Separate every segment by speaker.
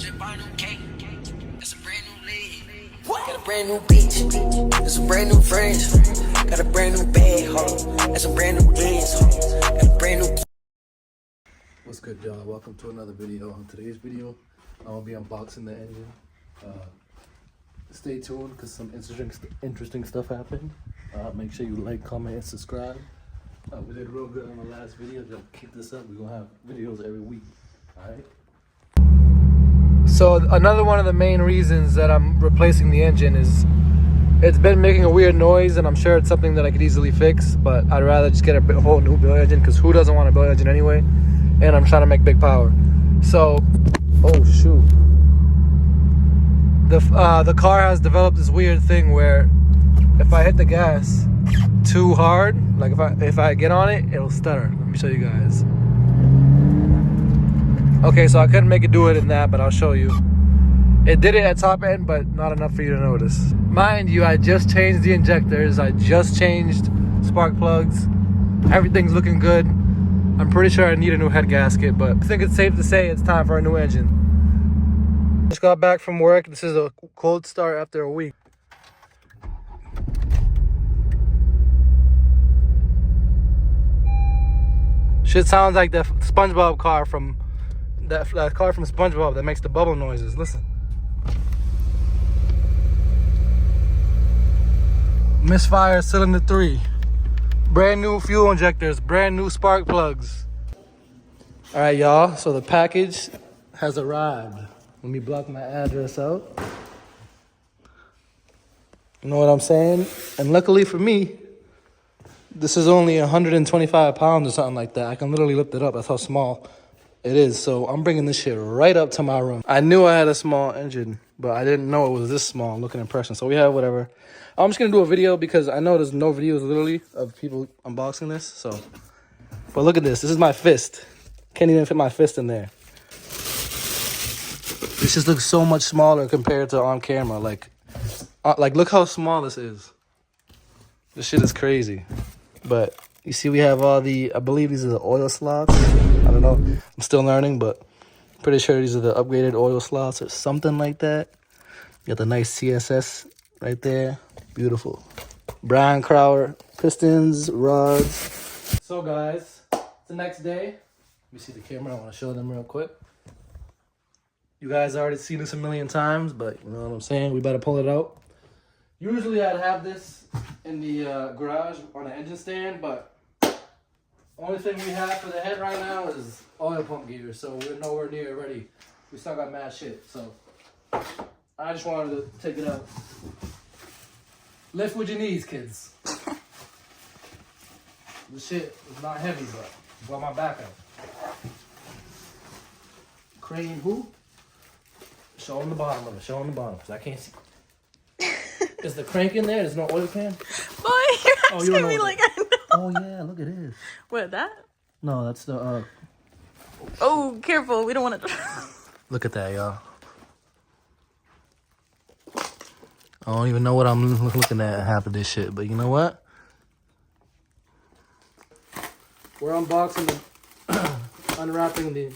Speaker 1: Just bought a new cake. That's a brand new leg. Got a brand new bitch. That's some brand new friends. Got a brand new bag, ho. That's some brand new ends, ho. Got a brand new.
Speaker 2: What's good, y'all? Welcome to another video. On today's video, I will be unboxing the engine. Stay tuned because some interesting stuff happened. Make sure you like, comment, and subscribe. We did real good on the last video. Just keep this up. We're gonna have videos every week. All right.
Speaker 3: So another one of the main reasons that I'm replacing the engine is it's been making a weird noise, and I'm sure it's something that I could easily fix, but I'd rather just get a whole new build engine, because who doesn't want a build engine anyway? And I'm trying to make big power. So, oh shoot. The car has developed this weird thing where if I hit the gas too hard, like if I get on it, it'll stutter. Let me show you guys. Okay, so I couldn't make it do it in that, but I'll show you. It did it at top end, but not enough for you to notice. Mind you, I just changed the injectors. I just changed spark plugs. Everything's looking good. I'm pretty sure I need a new head gasket, but I think it's safe to say it's time for a new engine. Just got back from work. This is a cold start after a week. Shit sounds like the SpongeBob car from that car from SpongeBob that makes the bubble noises. Listen. Misfire cylinder 3. Brand new fuel injectors, brand new spark plugs. All right, y'all. So the package has arrived. Let me block my address out. You know what I'm saying? And luckily for me, this is only 125 pounds or something like that. I can literally lift it up. That's how small it is. So I'm bringing this shit right up to my room. I knew I had a small engine, but I didn't know it was this small. Looking impression. So we have whatever. I'm just going to do a video because I know there's no videos literally of people unboxing this. So, but look at this. This is my fist. Can't even fit my fist in there. This just looks so much smaller compared to on camera. Like look how small this is. This shit is crazy. But you see we have all the, I believe these are the oil slots. I don't know. I'm still learning, but I'm pretty sure these are the upgraded oil slots or something like that. You got the nice CSS right there. Beautiful. Brian Crowder pistons, rods. So guys, it's the next day. Let me see the camera. I want to show them real quick. You guys already seen this a million times, but you know what I'm saying? We better pull it out. Usually I'd have this in the garage on an engine stand, but only thing we have for the head right now is oil pump gear, so we're nowhere near ready. We still got mad shit, so I just wanted to take it out. Lift with your knees, kids. This shit is not heavy, but got my back out. Crane who? Show them the bottom of it. Show them the bottom, because I can't see. Is the crank in there? There's no oil can?
Speaker 4: Boy, you're asking me like I know.
Speaker 2: Oh, yeah, look, it is.
Speaker 4: What, that?
Speaker 2: No, that's the,
Speaker 4: Oh, careful. We don't want to...
Speaker 2: Look at that, y'all. I don't even know what I'm looking at half of this shit, but you know what? We're unboxing the, unwrapping the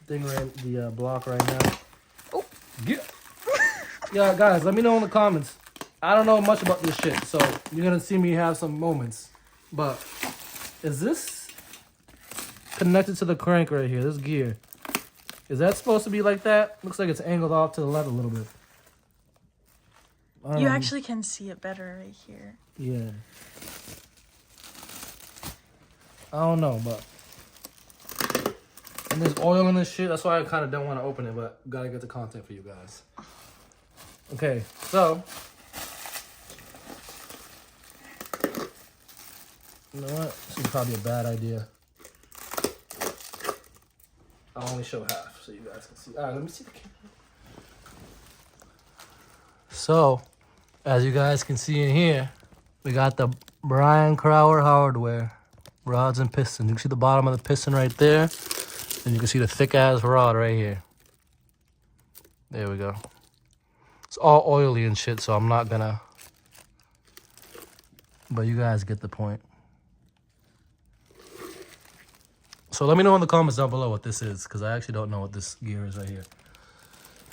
Speaker 2: thing the block right now.
Speaker 4: Oh.
Speaker 2: Get. Yeah, guys, let me know in the comments. I don't know much about this shit, so you're gonna see me have some moments. But is this connected to the crank right here? This gear. Is that supposed to be like that? Looks like it's angled off to the left a little bit.
Speaker 4: You actually can see it better right here.
Speaker 2: Yeah. I don't know, but and there's oil in this shit. That's why I kind of don't want to open it, but gotta get the content for you guys. Okay, so you know what? This is probably a bad idea. I'll only show half so you guys can see. All right, let me see the camera. So, as you guys can see in here, we got the Brian Crowder hardware rods and pistons. You can see the bottom of the piston right there, and you can see the thick ass rod right here. There we go. It's all oily and shit, so I'm not gonna, but you guys get the point. So let me know in the comments down below what this is, because I actually don't know what this gear is right here.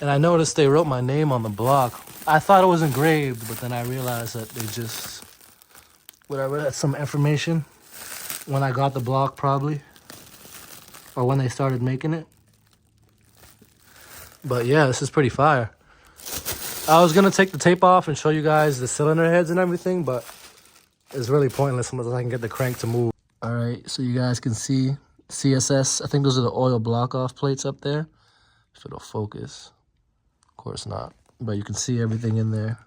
Speaker 2: And I noticed they wrote my name on the block. I thought it was engraved, but then I realized that they just, whatever, that's some information when I got the block probably, or when they started making it. But yeah, this is pretty fire. I was gonna take the tape off and show you guys the cylinder heads and everything, but it's really pointless unless I can get the crank to move. All right, so you guys can see CSS. I think those are the oil block off plates up there. If it'll focus. Of course not, but you can see everything in there.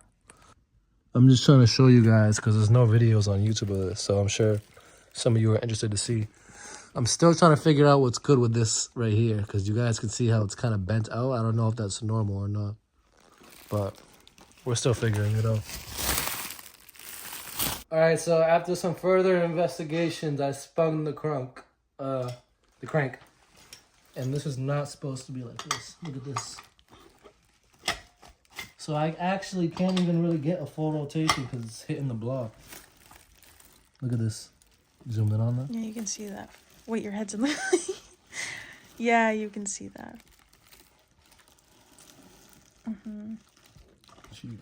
Speaker 2: I'm just trying to show you guys because there's no videos on YouTube of this, so I'm sure some of you are interested to see. I'm still trying to figure out what's good with this right here because you guys can see how it's kind of bent out. I don't know if that's normal or not, but we're still figuring it out. All right, so after some further investigations, I spun the crank, and this is not supposed to be like this. Look at this. So I actually can't even really get a full rotation because it's hitting the block. Look at this. Zoom in on that.
Speaker 4: Yeah, you can see that. Wait, your head's in the... Yeah, you can see that. Mm-hmm.
Speaker 2: Jeez.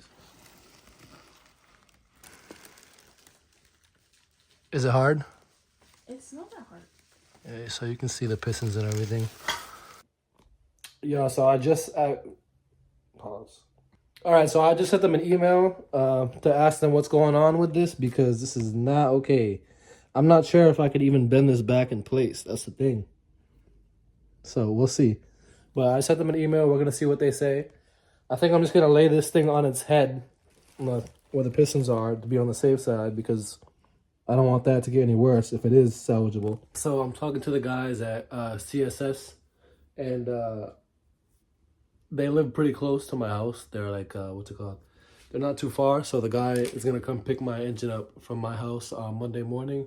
Speaker 2: Is it hard?
Speaker 4: It's not that hard.
Speaker 2: Yeah, so you can see the pistons and everything.
Speaker 3: Yeah, so I just pause. All right, so I just sent them an email to ask them what's going on with this because this is not okay. I'm not sure if I could even bend this back in place. That's the thing. So we'll see. But I sent them an email. We're gonna see what they say. I think I'm just gonna lay this thing on its head, where the pistons are, to be on the safe side because I don't want that to get any worse if it is salvageable. So I'm talking to the guys at CSS, and they live pretty close to my house. They're like, what's it called? They're not too far. So the guy is going to come pick my engine up from my house on Monday morning.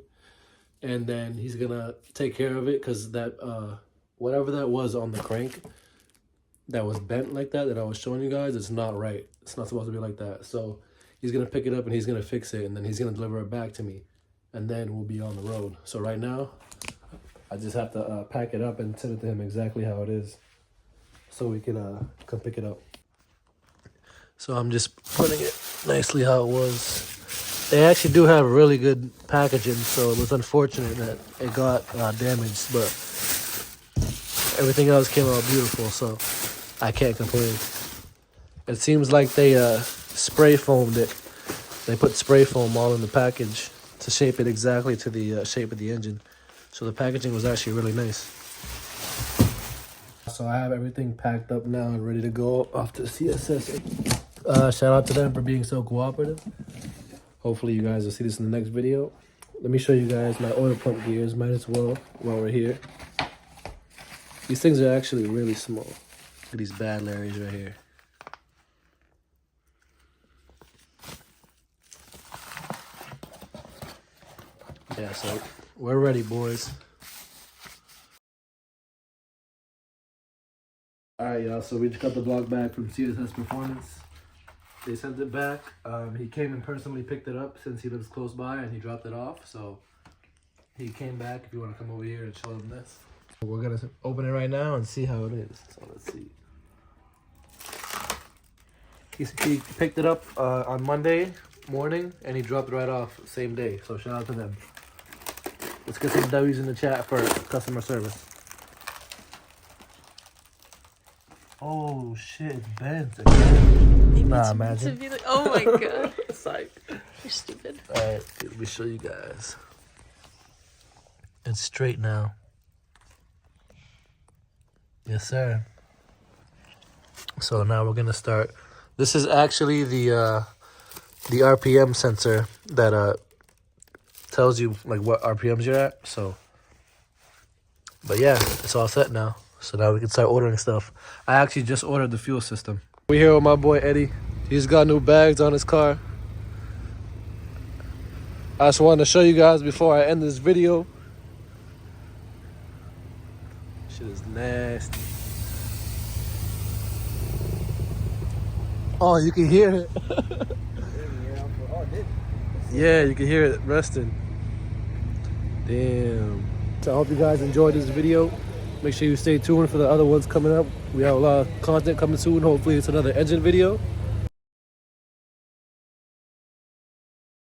Speaker 3: And then he's going to take care of it because that, whatever that was on the crank that was bent like that I was showing you guys, it's not right. It's not supposed to be like that. So he's going to pick it up and he's going to fix it. And then he's going to deliver it back to me. And then we'll be on the road. So right now, I just have to pack it up and send it to him exactly how it is, so we can come pick it up.
Speaker 2: So I'm just putting it nicely how it was. They actually do have really good packaging, so it was unfortunate that it got damaged, but everything else came out beautiful, so I can't complain. It seems like they spray foamed it. They put spray foam all in the package to shape it exactly to the shape of the engine. So the packaging was actually really nice. So I have everything packed up now and ready to go off to CSS. Shout out to them for being so cooperative. Hopefully you guys will see this in the next video. Let me show you guys my oil pump gears. Might as well while we're here. These things are actually really small. Look at these bad Larrys right here. Yeah, so we're ready, boys. Alright, y'all, so we just got the block back from Twostepperformance. They sent it back. He came and personally picked it up since he lives close by and he dropped it off. So he came back. If you want to come over here and show them this. We're going to open it right now and see how it is. So let's see. He picked it up on Monday morning and he dropped it right off same day. So shout out to them. Let's get some W's in the chat for customer service. Oh shit, it's bent again. Nah, imagine.
Speaker 4: Like, oh my god.
Speaker 2: Psych.
Speaker 4: You're stupid.
Speaker 2: Alright, let me show you guys. It's straight now. Yes, sir. So now we're gonna start. This is actually the RPM sensor that tells you like what RPMs you're at. So, but yeah, it's all set now. So now we can start ordering stuff. I actually just ordered the fuel system. We're here with my boy Eddie. He's got new bags on his car. I just wanted to show you guys before I end this video. Shit is nasty. Oh, you can hear it. Yeah, you can hear it resting. Damn. So I hope you guys enjoyed this video. Make sure you stay tuned for the other ones coming up. We have a lot of content coming soon. Hopefully it's another engine video.